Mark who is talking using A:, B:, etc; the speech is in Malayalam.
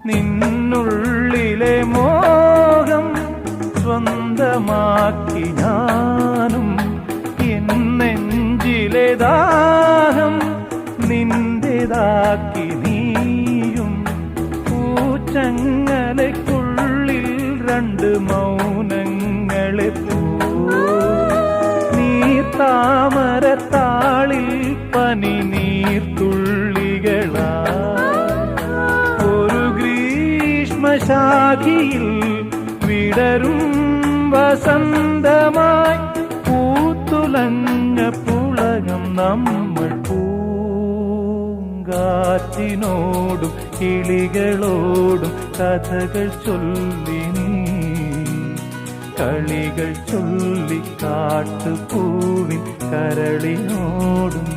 A: നിന്നുള്ളിലെ മോഹം സ്വന്തമാക്കി ഞാനും, എൻ നെഞ്ചിലെ ദാഹം നിന്റേതാക്കി നീയും. പൂച്ചങ്ങലയ്ക്കുള്ളിൽ രണ്ട് മൗനങ്ങളെ പോ, നീർത്താമരത്താളിൽ പനി നീർത്തുള്ളികളാ. ഒരു ഗ്രീഷ്മശാഖിയിൽ വിടരും വസന്തമായി പൂത്തുലഞ്ഞ പുളകം നമ്മൾ. പൂങ്കാറ്റിനോടും കിളികളോടും കഥകൾ ചൊല്ലി നീ, കളികൾ ചൊല്ലി കാട്ടുപൂവിൻ കരളിനോടും